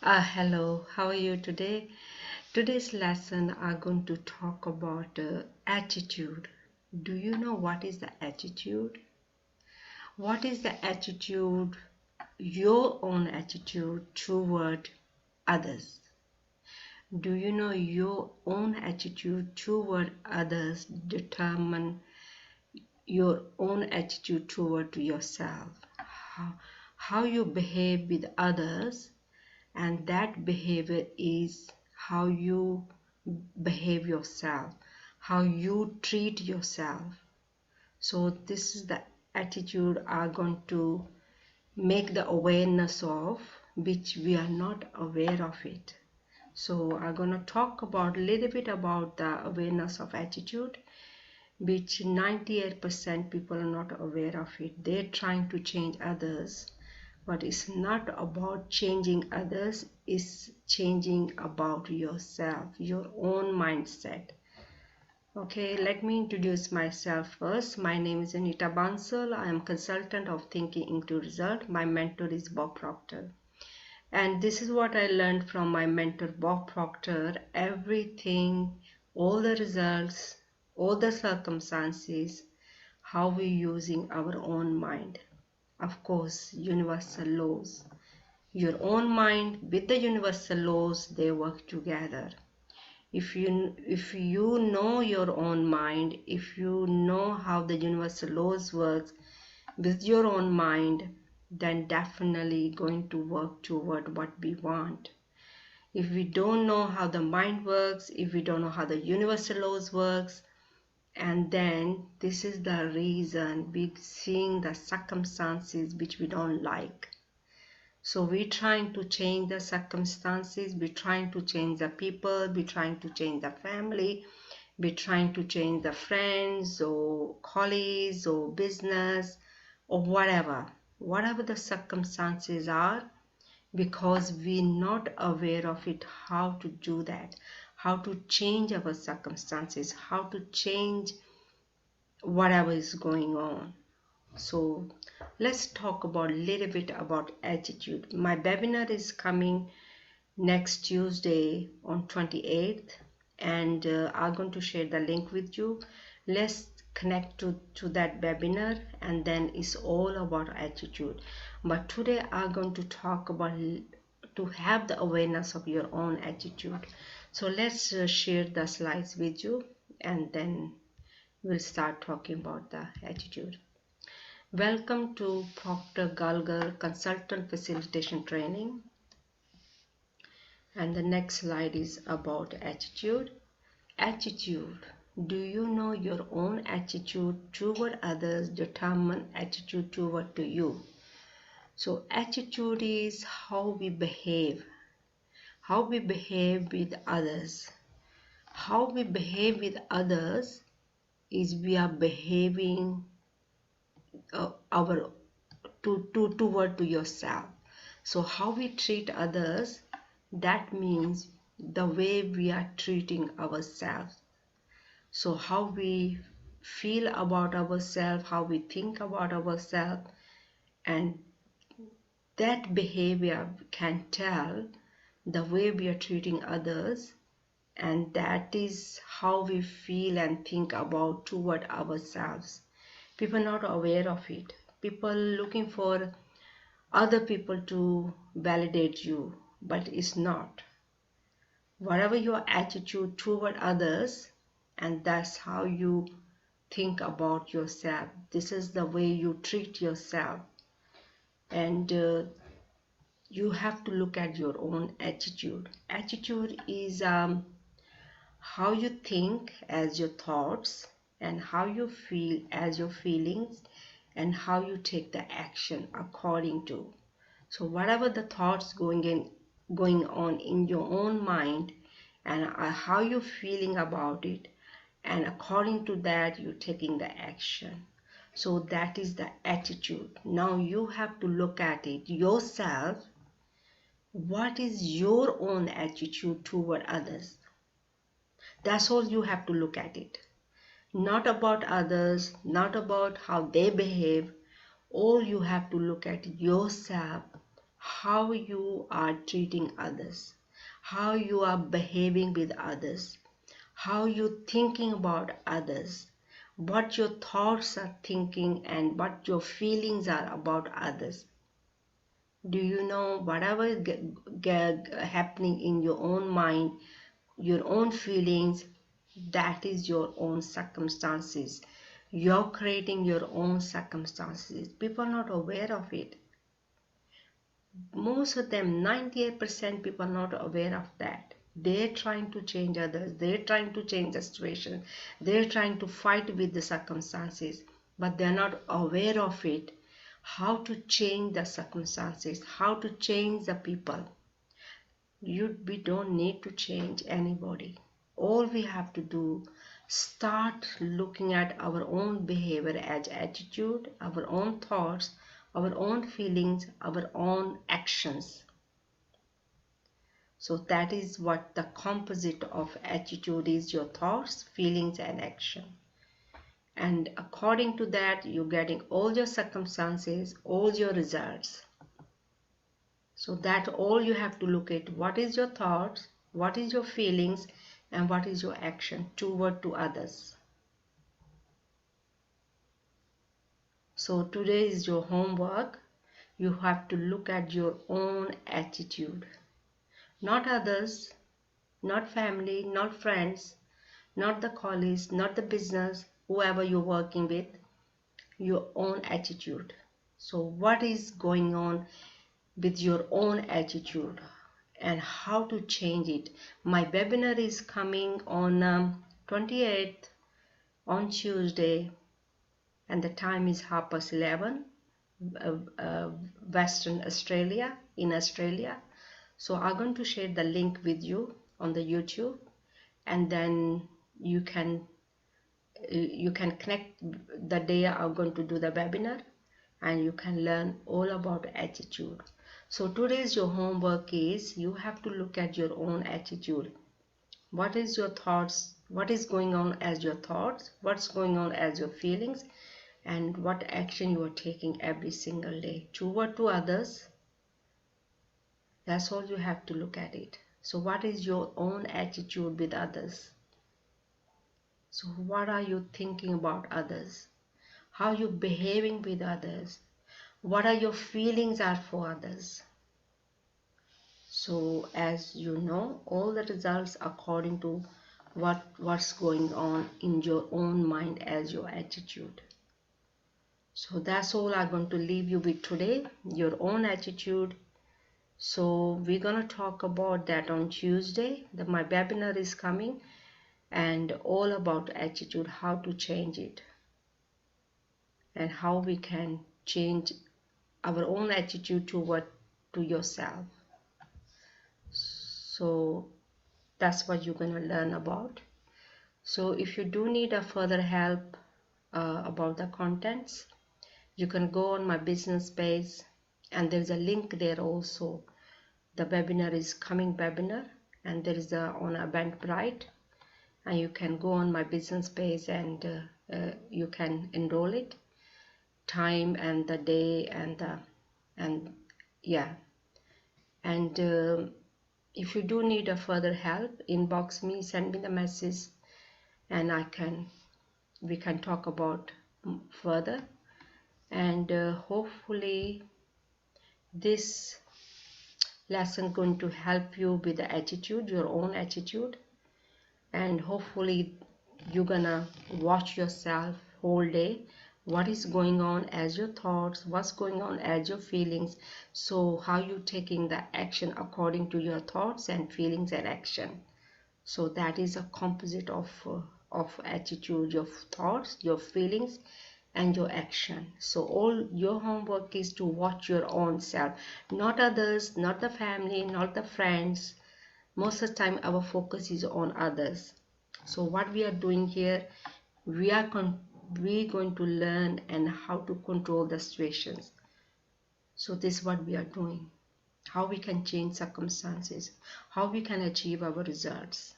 Hello, how are you today? Today's lesson are going to talk about attitude. Do you know what is the attitude? What is the attitude, your own attitude toward others? Do you know your own attitude toward others determine your own attitude toward yourself? How you behave with others, and that behavior is how you behave yourself, how you treat yourself. So this is the attitude are going to make the awareness of, which we are not aware of it. So I'm going to talk about a little bit about the awareness of attitude, which 98% people are not aware of it. They're trying to change others, but it's not about changing others, it's changing about yourself, your own mindset. Okay, let me introduce myself first. My name is Anita Bansal. I am consultant of Thinking into Result. My mentor is Bob Proctor. And this is what I learned from my mentor Bob Proctor. Everything, all the results, all the circumstances, how we're using our own mind. Of course, universal laws. Your own mind with the universal laws, they work together. If you know your own mind, if you know how the universal laws works with your own mind, then definitely going to work toward what we want. If we don't know how the mind works, if we don't know how the universal laws works, and then this is the reason we're seeing the circumstances which we don't like. So we're trying to change the circumstances, we're trying to change the people, we're trying to change the family, we're trying to change the friends or colleagues or business or whatever the circumstances are, because we're not aware of it, how to do that, how to change our circumstances, how to change whatever is going on. So let's talk about a little bit about attitude. My webinar is coming next Tuesday on 28th, and I'm going to share the link with you. Let's connect to that webinar, and then it's all about attitude. But today I'm going to talk about to have the awareness of your own attitude. So let's share the slides with you, and then we'll start talking about the attitude. Welcome to Proctor Gallagher Consultant Facilitation Training. And the next slide is about attitude. Attitude. Do you know your own attitude toward others determine attitude toward to you? So attitude is how we behave with others. How we behave with others is we are behaving toward to yourself. So how we treat others, that means the way we are treating ourselves. So how we feel about ourselves, how we think about ourselves, and that behavior can tell the way we are treating others, and that is how we feel and think about toward ourselves. People not aware of it. People looking for other people to validate you, but it's not. Whatever your attitude toward others, and that's how you think about yourself. This is the way you treat yourself, and you have to look at your own attitude. Attitude is how you think as your thoughts, and how you feel as your feelings, and how you take the action according to. So whatever the thoughts going on in your own mind, and how you're feeling about it, and according to that you're taking the action. So that is the attitude. Now you have to look at it yourself. What is your own attitude toward others? That's all you have to look at it. Not about others, not about how they behave. All you have to look at yourself, how you are treating others, how you are behaving with others, how you thinking about others, what your thoughts are thinking and what your feelings are about others. Do you know whatever is happening in your own mind, your own feelings, that is your own circumstances. You're creating your own circumstances. People are not aware of it. Most of them, 98% people are not aware of that. They're trying to change others. They're trying to change the situation. They're trying to fight with the circumstances, but they're not aware of it. How to change the circumstances, how to change the people. We don't need to change anybody. All we have to do, start looking at our own behavior as attitude, our own thoughts, our own feelings, our own actions. So that is what the composite of attitude is: your thoughts, feelings and action. And according to that, you're getting all your circumstances, all your results. So that all you have to look at: what is your thoughts, what is your feelings, and what is your action toward to others. So today is your homework. You have to look at your own attitude, not others, not family, not friends, not the colleagues, not the business, whoever you're working with, your own attitude. So what is going on with your own attitude and how to change it? My webinar is coming on 28th on Tuesday, and the time is 11:30 Western Australia, in Australia. So I'm going to share the link with you on the YouTube, and then you can connect the day I'm going to do the webinar, and you can learn all about attitude. So today's your homework is you have to look at your own attitude. What is your thoughts? What is going on as your thoughts? What's going on as your feelings? And what action you are taking every single day toward to others. That's all you have to look at it. So what is your own attitude with others? So what are you thinking about others? How you behaving with others? What are your feelings are for others? So as you know, all the results according to what's going on in your own mind as your attitude. So that's all I'm going to leave you with today, your own attitude. So we're going to talk about that on Tuesday. My webinar is coming, and all about attitude, how to change it, and how we can change our own attitude to yourself. So that's what you're going to learn about. So if you do need a further help about the contents, you can go on my business page, and there's a link there also. The webinar is coming webinar, and there is on Eventbrite, and you can go on my business page and you can enroll it, time and the day and yeah. And if you do need a further help, inbox me, send me the message, and we can talk about further. And hopefully this lesson going to help you with the attitude, your own attitude, and hopefully you're gonna watch yourself whole day, what is going on as your thoughts, what's going on as your feelings. So how you taking the action according to your thoughts and feelings and action. So that is a composite of attitude, your thoughts, your feelings and your action. So all your homework is to watch your own self, not others, not the family, not the friends. Most of the time our focus is on others. So what we are doing here, we're going to learn and how to control the situations. So this is what we are doing, how we can change circumstances, how we can achieve our results.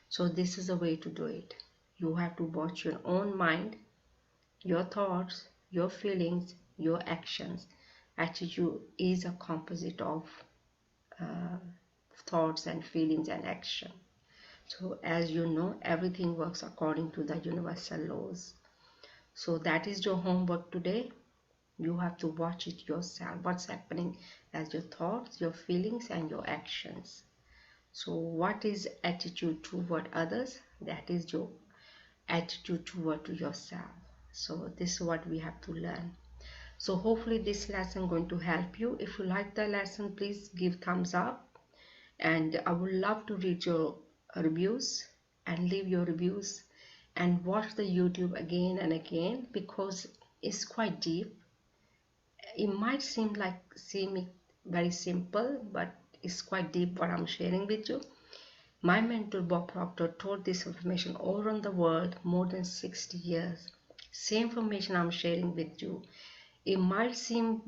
So this is a way to do it. You have to watch your own mind, your thoughts, your feelings, your actions. Attitude is a composite of uh, thoughts and feelings and action. So as you know, everything works according to the universal laws. So that is your homework today. You have to watch it yourself. What's happening as your thoughts, your feelings, and your actions. So what is attitude toward others? That is your attitude toward yourself. So this is what we have to learn. So hopefully this lesson going to help you. If you like the lesson, please give thumbs up, and I would love to read your reviews and leave your reviews and watch the YouTube again and again, because it's quite deep. It might seem it very simple, but it's quite deep what I'm sharing with you. My mentor Bob Proctor taught this information all around the world more than 60 years. Same information I'm sharing with you. It might seem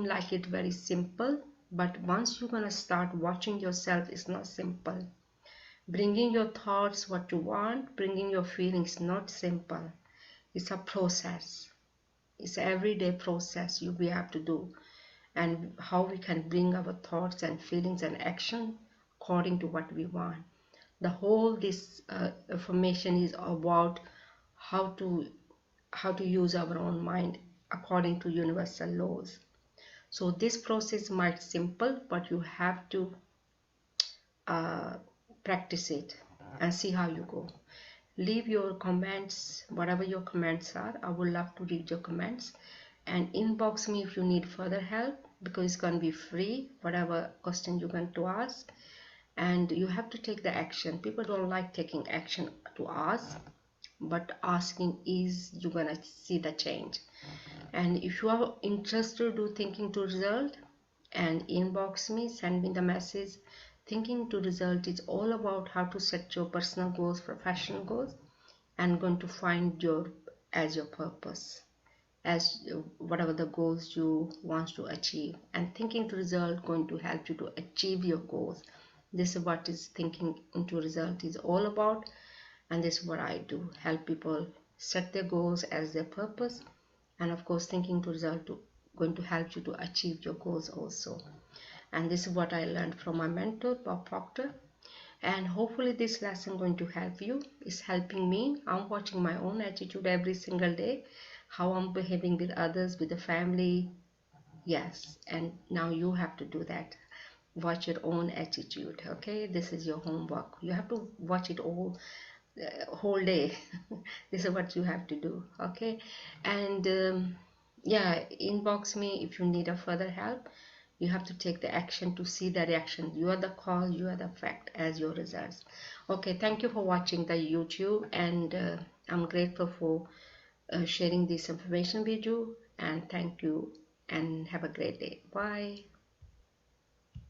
like it very simple, but once you're gonna start watching yourself, it's not simple. Bringing your thoughts what you want, bringing your feelings, not simple. It's a process. It's an everyday process we have to do, and how we can bring our thoughts and feelings and action according to what we want. The whole this information is about how to use our own mind according to universal laws. So this process might simple, but you have to uh, practice it and see how you go. Leave your comments, whatever your comments are. I would love to read your comments, and inbox me if you need further help, because it's going to be free, whatever question you're going to ask. And you have to take the action. People don't like taking action to ask, but asking is you're gonna see the change. And if you are interested to thinking to result, and inbox me, send me the message. Thinking to result is all about how to set your personal goals, professional goals, and going to find your purpose, as whatever the goals you want to achieve. And thinking to result going to help you to achieve your goals. This is what is thinking into result is all about, and this is what I do, help people set their goals as their purpose. And of course, thinking to result going to help you to achieve your goals also. And this is what I learned from my mentor Bob Proctor, and hopefully this lesson going to help you. It's helping me. I'm watching my own attitude every single day, how I'm behaving with others, with the family. Yes, and now you have to do that. Watch your own attitude. Okay, this is your homework. You have to watch it all whole day. This is what you have to do. Okay, and yeah, inbox me if you need a further help. You have to take the action to see the reaction. You are the cause, you are the fact as your results. Okay, thank you for watching the YouTube, and I'm grateful for sharing this information with you, and thank you, and have a great day. Bye.